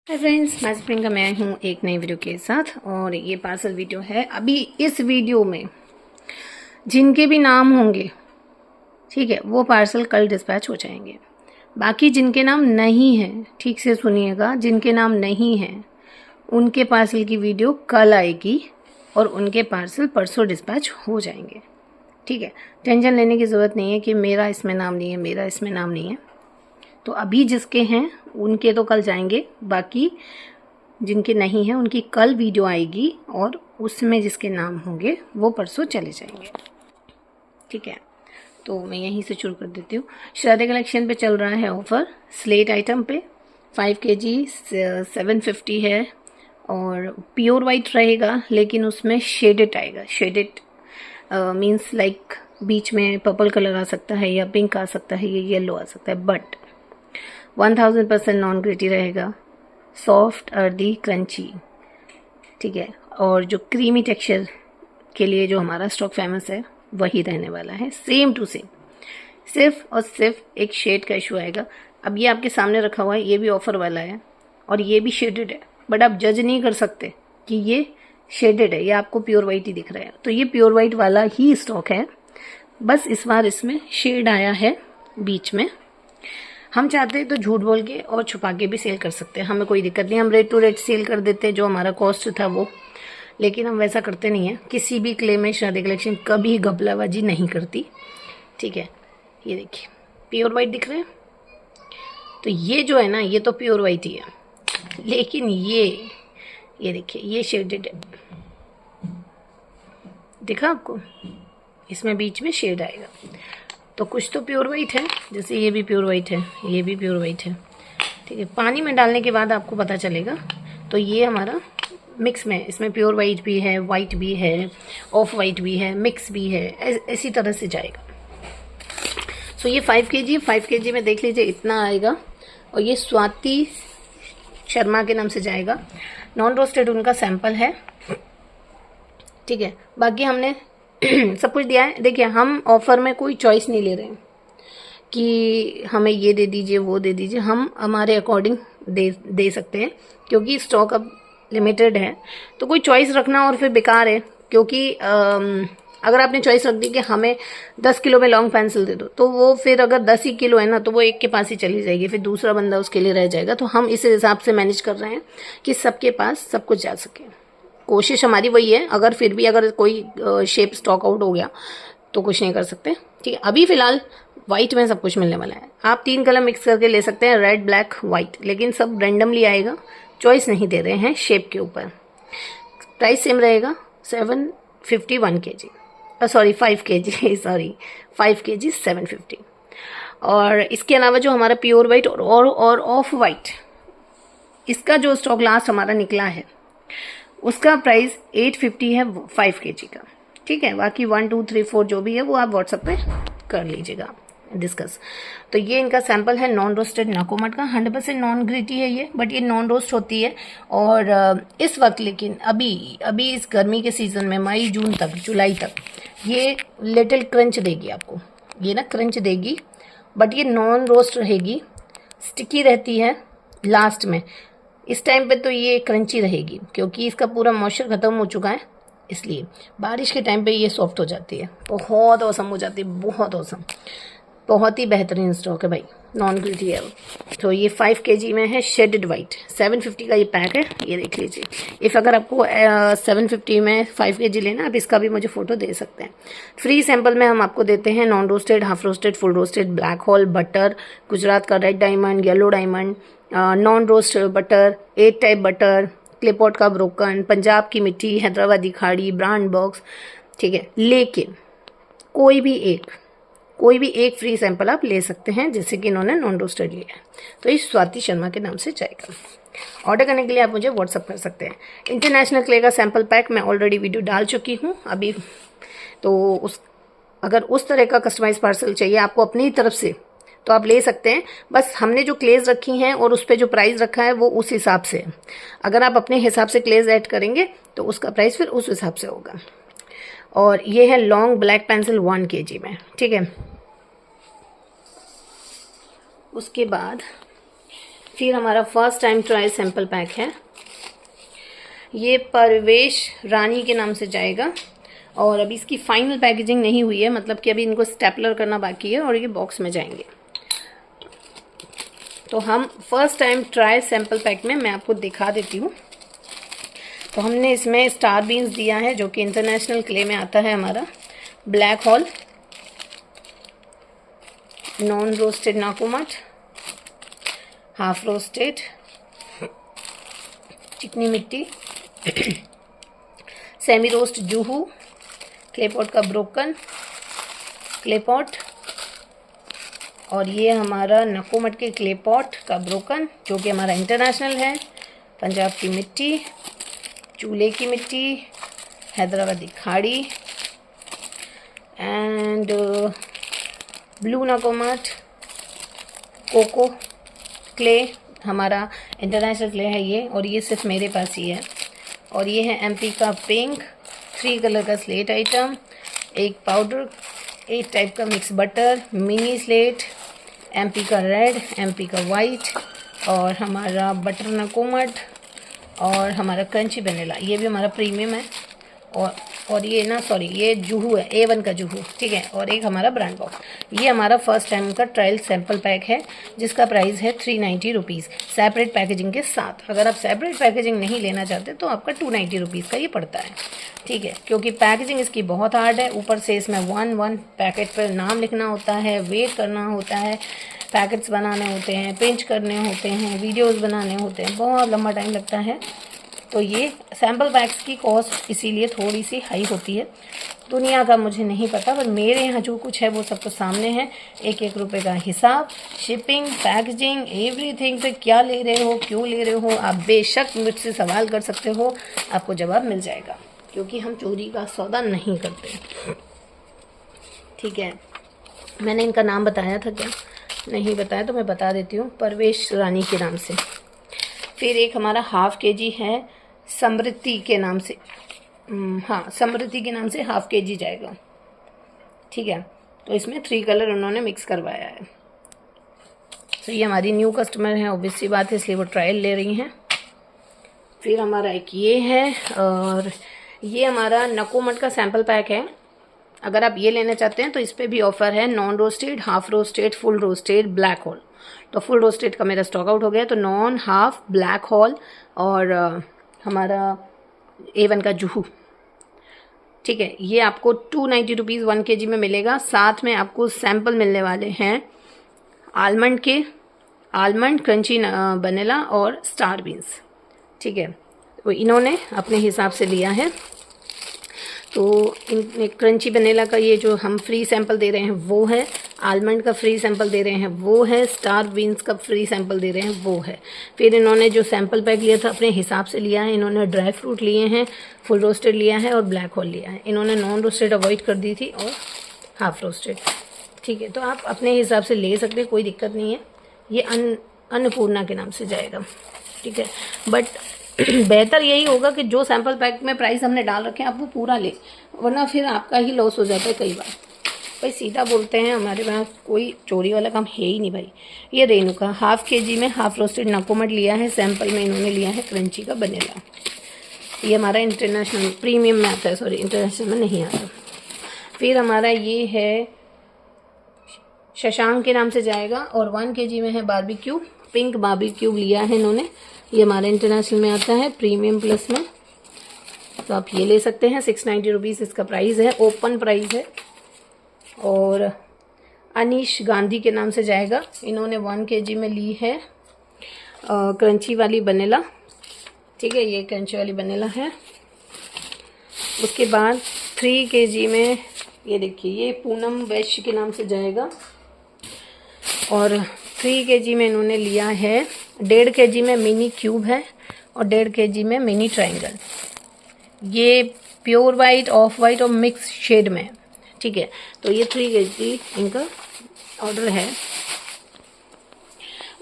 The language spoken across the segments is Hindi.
हाय फ्रेंड्स, मैं प्रियंका मैं हूँ एक नई वीडियो के साथ। और ये पार्सल वीडियो है। अभी इस वीडियो में जिनके भी नाम होंगे, ठीक है, वो पार्सल कल डिस्पैच हो जाएंगे। बाकी जिनके नाम नहीं हैं, ठीक से सुनिएगा, जिनके नाम नहीं हैं उनके पार्सल की वीडियो कल आएगी और उनके पार्सल परसों डिस्पैच हो जाएंगे। ठीक है, टेंशन लेने की ज़रूरत नहीं है कि मेरा इसमें नाम नहीं है, मेरा इसमें नाम नहीं है। तो अभी जिसके हैं उनके तो कल जाएंगे, बाकी जिनके नहीं हैं उनकी कल वीडियो आएगी और उसमें जिसके नाम होंगे वो परसों चले जाएंगे। ठीक है, तो मैं यहीं से शुरू कर देती हूँ। श्राद्ध कलेक्शन पे चल रहा है ऑफ़र। स्लेट आइटम पे 5 kg 750 है और प्योर वाइट रहेगा, लेकिन उसमें शेडेड आएगा। शेडेड मीन्स लाइक बीच में पर्पल कलर आ सकता है या पिंक आ सकता है या येलो आ सकता है, बट 1000% नॉन ग्रिटी रहेगा, सॉफ्ट अर्दी क्रंची। ठीक है, और जो क्रीमी टेक्सचर के लिए जो हमारा स्टॉक फेमस है वही रहने वाला है, सेम टू सेम। सिर्फ और सिर्फ एक शेड का इशू आएगा। अब ये आपके सामने रखा हुआ है, ये भी ऑफर वाला है और ये भी शेडेड है, बट आप जज नहीं कर सकते कि ये शेडेड है, ये आपको प्योर वाइट ही दिख रहा है। तो ये प्योर वाइट वाला ही स्टॉक है, बस इस बार इसमें शेड आया है बीच में। हम चाहते हैं तो झूठ बोल के और छुपा के भी सेल कर सकते हैं, हमें कोई दिक्कत नहीं। हम रेट टू रेट सेल कर देते हैं जो हमारा कॉस्ट था वो, लेकिन हम वैसा करते नहीं है। किसी भी क्ले में श्राद्ध कलेक्शन कभी घपलाबाजी नहीं करती। ठीक है, ये देखिए प्योर वाइट दिख रहे हैं, तो ये जो है ना ये तो प्योर वाइट ही है, लेकिन ये देखिए ये शेडेड है, दिखा आपको, इसमें बीच में शेड आएगा। तो कुछ तो प्योर वाइट है, जैसे ये भी प्योर वाइट है, ये भी प्योर वाइट है। ठीक है, पानी में डालने के बाद आपको पता चलेगा। तो ये हमारा मिक्स में, इसमें प्योर वाइट भी है, वाइट भी है, ऑफ वाइट भी है, मिक्स भी है, ऐसी तरह से जाएगा। सो ये 5 kg में देख लीजिए इतना आएगा। और ये स्वाति शर्मा के नाम से जाएगा, नॉन रोस्टेड उनका सैंपल है। ठीक है, बाकी हमने सब कुछ दिया है। देखिए हम ऑफर में कोई चॉइस नहीं ले रहे हैं कि हमें ये दे दीजिए वो दे दीजिए, हम हमारे अकॉर्डिंग दे सकते हैं, क्योंकि स्टॉक अब लिमिटेड है। तो कोई चॉइस रखना और फिर बेकार है, क्योंकि अगर आपने चॉइस रख दी कि हमें 10 किलो में लॉन्ग पेंसिल दे दो, तो वो फिर अगर 10 ही किलो है ना, तो वो एक के पास ही चली जाएगी, फिर दूसरा बंदा उसके लिए रह जाएगा। तो हम इस हिसाब से मैनेज कर रहे हैं कि सबके पास सब कुछ जा सके। कोशिश हमारी वही है। अगर फिर भी अगर कोई शेप स्टॉक आउट हो गया तो कुछ नहीं कर सकते। ठीक है, अभी फिलहाल वाइट में सब कुछ मिलने वाला है। आप 3 कलर मिक्स करके ले सकते हैं, रेड ब्लैक वाइट, लेकिन सब रैंडमली आएगा, चॉइस नहीं दे रहे हैं शेप के ऊपर। प्राइस सेम रहेगा 751 kg, sorry 5 kg, sorry 5 kg 750। और इसके अलावा जो हमारा प्योर वाइट और ऑफ वाइट, इसका जो स्टॉक लास्ट हमारा निकला है उसका प्राइस 850 है 5 kg का। ठीक है, बाकी 1 2 3 4 जो भी है वो आप व्हाट्सएप पे कर लीजिएगा डिस्कस। तो ये इनका सैंपल है नॉन रोस्टेड नाकोमट का, 100% नॉन ग्रिटी है ये, बट ये नॉन रोस्ट होती है। और इस वक्त, लेकिन अभी इस गर्मी के सीज़न में मई जून तक, जुलाई तक ये लिटिल क्रंच देगी आपको, ये ना क्रंच देगी, बट ये नॉन रोस्ट रहेगी, स्टिकी रहती है लास्ट में। इस टाइम पे तो ये क्रंची रहेगी, क्योंकि इसका पूरा मॉइस्चर ख़त्म हो चुका है, इसलिए बारिश के टाइम पे ये सॉफ्ट हो जाती है, बहुत औसम हो जाती है, बहुत औसम, बहुत ही बेहतरीन स्टॉक है भाई, नॉन ग्रिटी है। तो ये 5 kg में है, शेडेड वाइट, 750 का ये पैक है, ये देख लीजिए। इफ़ अगर आपको 750 में 5 kg लेना, आप इसका भी मुझे फ़ोटो दे सकते हैं। फ्री सैंपल में हम आपको देते हैं non roasted, half roasted, full roasted, black hole, butter, Gujarat का red diamond, yellow diamond, non roast butter, 8 type butter, clay pot का ब्रोकन, पंजाब की मिट्टी, हैदराबादी खाड़ी, ब्रांड बॉक्स। ठीक है, लेकिन कोई भी एक फ्री सैंपल आप ले सकते हैं, जैसे कि इन्होंने नॉन रोस्टेड लिया है, तो ये स्वाति शर्मा के नाम से जाएगा। ऑर्डर करने के लिए आप मुझे व्हाट्सअप कर सकते हैं। इंटरनेशनल क्ले का सैंपल पैक मैं ऑलरेडी वीडियो डाल चुकी हूँ अभी, तो अगर उस तरह का कस्टमाइज पार्सल चाहिए आपको अपनी तरफ से तो आप ले सकते हैं। बस हमने जो क्लेज रखी हैं और उस पर जो प्राइस रखा है वो उस हिसाब से है। अगर आप अपने हिसाब से क्लेज ऐड करेंगे तो उसका प्राइस फिर उस हिसाब से होगा। और ये है लॉन्ग ब्लैक पेंसिल 1 kg में। ठीक है, उसके बाद फिर हमारा first time try sample pack है, ये परवेश रानी के नाम से जाएगा और अभी इसकी फाइनल पैकेजिंग नहीं हुई है, मतलब कि अभी इनको स्टेपलर करना बाकी है और ये बॉक्स में जाएंगे। तो हम first time try sample pack में मैं आपको दिखा देती हूँ। तो हमने इसमें स्टार बीन्स दिया है जो कि इंटरनेशनल क्ले में आता है हमारा, ब्लैक हॉल, नॉन रोस्टेड नाकोमट, हाफ रोस्टेड, चिकनी मिट्टी, सेमी रोस्ट जूहू, क्लेपॉट का ब्रोकन क्लेपॉट, और ये हमारा नकोमट के क्लेपॉट का ब्रोकन जो कि हमारा इंटरनेशनल है, पंजाब की मिट्टी, चूल्हे की मिट्टी, हैदराबादी खाड़ी एंड ब्लू नकोमट, कोको क्ले हमारा इंटरनेशनल क्ले है ये, और ये सिर्फ मेरे पास ही है। और ये है एमपी का पिंक 3 कलर का स्लेट आइटम, एक पाउडर, एक टाइप का mix butter, mini slate, MP का रेड, एमपी का वाइट, और हमारा बटर नकोमट, और हमारा क्रंची वनीला, ये भी हमारा प्रीमियम है। और ये ना सॉरी ये जूहू है, A1 का जूहू, ठीक है। और एक हमारा ब्रांड बॉक्स। ये हमारा फर्स्ट टाइम का ट्रायल सैंपल पैक है जिसका प्राइस है 390 रुपीज़ सेपरेट पैकेजिंग के साथ। अगर आप सेपरेट पैकेजिंग नहीं लेना चाहते तो आपका 290 रुपीज़ का ये पड़ता है, ठीक है, क्योंकि पैकेजिंग इसकी बहुत हार्ड है। ऊपर से इसमें 1 पैकेट पर नाम लिखना होता है, वेट करना होता है, पैकेट्स बनाने होते हैं, पिंच करने होते हैं, वीडियोज़ बनाने होते हैं, बहुत लंबा टाइम लगता है। तो ये सैम्पल पैक्स की कॉस्ट इसीलिए थोड़ी सी हाई होती है। दुनिया का मुझे नहीं पता, पर मेरे यहाँ जो कुछ है वो सब तो सामने है। 1-1 रुपये का हिसाब, शिपिंग, पैकेजिंग, एवरीथिंग पे क्या ले रहे हो, क्यों ले रहे हो, आप बेशक मुझसे सवाल कर सकते हो, आपको जवाब मिल जाएगा, क्योंकि हम चोरी का सौदा नहीं करते, ठीक है। मैंने इनका नाम बताया था क्या? नहीं बताया तो मैं बता देती हूँ, परवेश रानी के नाम से। फिर एक हमारा ½ kg है समृद्धि के नाम से, हाँ समृद्धि के नाम से ½ kg जाएगा, ठीक है। तो इसमें 3 कलर उन्होंने मिक्स करवाया है। तो ये हमारी न्यू कस्टमर है, ऑब्वियस सी बात है, इसलिए वो ट्रायल ले रही हैं। फिर हमारा एक ये है, और ये हमारा नकोमट का सैम्पल पैक है। अगर आप ये लेना चाहते हैं तो इस पर भी ऑफर है, non roasted, half roasted, full roasted, black whole. तो फुल रोस्टेड का मेरा स्टॉक आउट हो गया, तो नॉन, हाफ, ब्लैक होल और हमारा A1 का जूहू, ठीक है। ये आपको 290 रुपीज़ 1 kg में मिलेगा। साथ में आपको सैंपल मिलने वाले हैं आलमंड के, आलमंड, क्रंची वनीला और स्टार बीन्स, ठीक है। तो इन्होंने अपने हिसाब से लिया है। तो इन क्रंची वनीला का ये जो हम फ्री सैंपल दे रहे हैं वो है, आलमंड का फ्री सैंपल दे रहे हैं वो है, स्टार बीन्स का फ्री सैंपल दे रहे हैं वो है। फिर इन्होंने जो सैंपल पैक लिया था अपने हिसाब से लिया है। इन्होंने ड्राई फ्रूट लिए हैं, फुल रोस्टेड लिया है और ब्लैक होल लिया है। इन्होंने नॉन रोस्टेड अवॉइड कर दी थी और हाफ रोस्टेड, ठीक है। तो आप अपने हिसाब से ले सकते हैं, कोई दिक्कत नहीं है। ये अन्नपूर्णा के नाम से जाएगा, ठीक है। बट बेहतर यही होगा कि जो सैंपल पैक में प्राइस हमने डाल रखे हैं आप वो पूरा ले, वरना फिर आपका ही लॉस हो जाता है कई बार। भाई सीधा बोलते हैं, हमारे पास कोई चोरी वाला काम है ही नहीं भाई। ये रेणुका ½ kg में हाफ रोस्टेड नकोमट लिया है, सैंपल में इन्होंने लिया है क्रंची का वनीला। ये हमारा इंटरनेशनल प्रीमियम में आता है, सॉरी इंटरनेशनल में नहीं आता। फिर हमारा ये है शशांक के नाम से जाएगा और 1 kg में है बारबेक्यू, पिंक बारबेक्यू लिया है इन्होंने। ये हमारे इंटरनेशनल में आता है प्रीमियम प्लस में, तो आप ये ले सकते हैं। 690 रुपीज़ इसका प्राइस है, ओपन प्राइस है। और अनीश गांधी के नाम से जाएगा, इन्होंने 1 kg में ली है क्रंची वाली वनीला, ठीक है। ये क्रंची वाली वनीला है। उसके बाद 3 kg में ये देखिए, ये पूनम वैश्य के नाम से जाएगा और 3 kg में इन्होंने लिया है, 1.5 kg में मिनी क्यूब है और 1.5 kg में मिनी ट्रायंगल। ये प्योर वाइट, ऑफ वाइट और मिक्स शेड में, ठीक है। तो ये 3 kg इनका ऑर्डर है।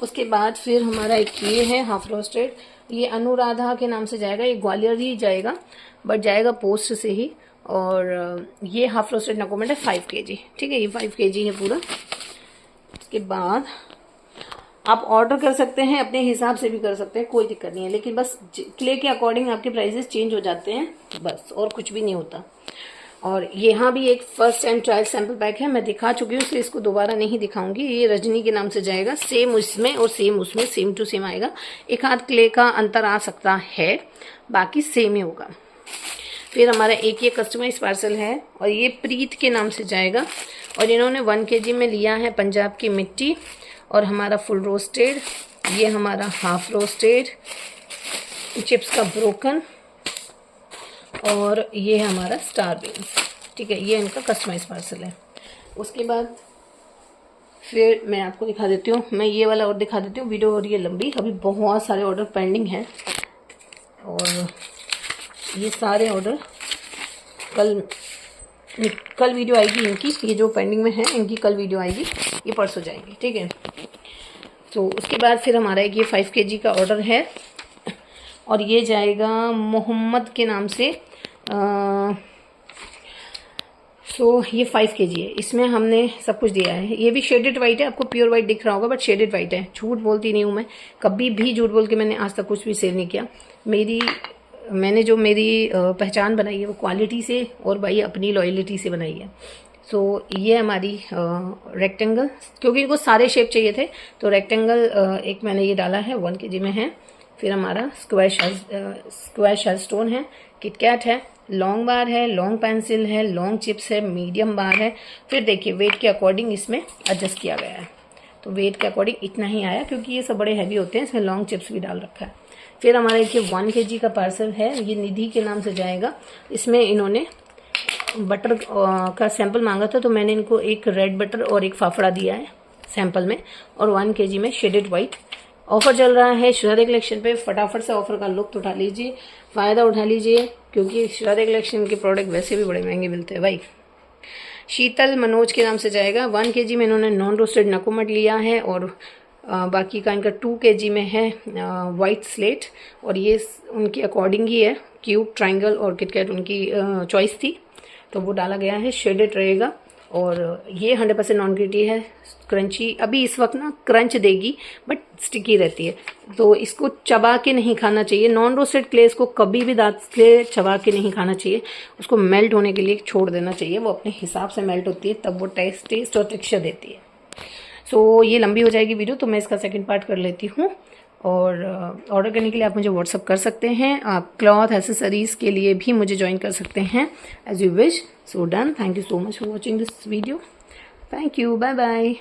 उसके बाद फिर हमारा एक ये है हाफ रोस्टेड, ये अनुराधा के नाम से जाएगा। ये ग्वालियर ही जाएगा बट जाएगा पोस्ट से ही। और ये हाफ रोस्टेड नकोमट है 5 kg, ठीक है। ये 5 kg है पूरा। उसके बाद आप ऑर्डर कर सकते हैं, अपने हिसाब से भी कर सकते हैं, कोई दिक्कत नहीं है, लेकिन बस क्ले के अकॉर्डिंग आपके प्राइसेस चेंज हो जाते हैं, बस और कुछ भी नहीं होता। और यहाँ भी एक first and trial sample pack है, मैं दिखा चुकी हूँ इसलिए इसको दोबारा नहीं दिखाऊंगी। ये रजनी के नाम से जाएगा, सेम उसमें और सेम उसमें, सेम टू सेम आएगा। एक आध क्ले का अंतर आ सकता है, बाकी सेम ही होगा। फिर हमारा एक ये कस्टमाइज पार्सल है और ये प्रीत के नाम से जाएगा और इन्होंने 1 kg में लिया है पंजाब की मिट्टी और हमारा फुल रोस्टेड, ये हमारा हाफ रोस्टेड, चिप्स का ब्रोकन और ये है हमारा स्टार बीन्स। ठीक है, ये इनका कस्टमाइज पार्सल है। उसके बाद फिर मैं आपको दिखा देती हूँ, मैं ये वाला और दिखा देती हूँ, वीडियो हो रही है लंबी, अभी बहुत सारे ऑर्डर पेंडिंग हैं और ये सारे ऑर्डर कल वीडियो आएगी इनकी, ये जो पेंडिंग में है इनकी कल वीडियो आएगी, ये परसों जाएगी। ठीक है, तो उसके बाद फिर हमारा एक ये 5 kg का ऑर्डर है और ये जाएगा मोहम्मद के नाम से। ये 5 kg है, इसमें हमने सब कुछ दिया है। ये भी शेडेड वाइट है, आपको प्योर वाइट दिख रहा होगा बट शेडेड वाइट है। झूठ बोलती नहीं हूँ मैं, कभी भी झूठ बोल के मैंने आज तक कुछ भी सेल नहीं किया। मैंने जो मेरी पहचान बनाई है वो क्वालिटी से और भाई अपनी लॉयल्टी से बनाई है। ये हमारी रेक्टेंगल, क्योंकि इनको सारे शेप चाहिए थे तो रेक्टेंगल एक मैंने ये डाला है, 1 kg में है। फिर हमारा स्क्वायर शेल स्टोन है, किटकैट है, लॉन्ग बार है, लॉन्ग पेंसिल है, लॉन्ग चिप्स है, मीडियम बार है। फिर देखिए वेट के अकॉर्डिंग इसमें एडजस्ट किया गया है, तो वेट के अकॉर्डिंग इतना ही आया क्योंकि ये सब बड़े हैवी होते हैं, इसमें लॉन्ग चिप्स भी डाल रखा है। फिर हमारा ये 1 kg का पार्सल है, ये निधि के नाम से जाएगा। इसमें इन्होंने बटर का सैंपल मांगा था तो मैंने इनको एक रेड बटर और एक फाफड़ा दिया है सैंपल में, और 1 kg में शेडेड वाइट। ऑफर चल रहा है श्राद्धे कलेक्शन पे, फटाफट से ऑफर का लुत्फ उठा लीजिए, फ़ायदा उठा लीजिए, क्योंकि श्राद्धे कलेक्शन के प्रोडक्ट वैसे भी बड़े महंगे मिलते हैं भाई। शीतल मनोज के नाम से जाएगा, 1 kg में इन्होंने नॉन रोस्टेड नकोमट लिया है और बाकी का इनका 2 kg में है वाइट स्लेट, और ये उनके अकॉर्डिंग ही है, क्यूब, ट्रायंगल और किटकैट उनकी चॉइस थी तो वो डाला गया है। शेडेड रहेगा और ये 100% नॉन ग्रिटी है, क्रंची। अभी इस वक्त ना क्रंच देगी बट स्टिकी रहती है, तो इसको चबा के नहीं खाना चाहिए। नॉन रोस्टेड क्ले को कभी भी दांत से चबा के नहीं खाना चाहिए, उसको मेल्ट होने के लिए छोड़ देना चाहिए, वो अपने हिसाब से मेल्ट होती है तब वो टेस्ट और टेक्सचर देती है। ये लंबी हो जाएगी वीडियो तो मैं इसका सेकंड पार्ट कर लेती हूँ। और ऑर्डर करने के लिए आप मुझे व्हाट्सअप कर सकते हैं, आप क्लॉथ एसेसरीज के लिए भी मुझे ज्वाइन कर सकते हैं, as you wish. So done, thank you so much for watching this video, thank you, bye bye.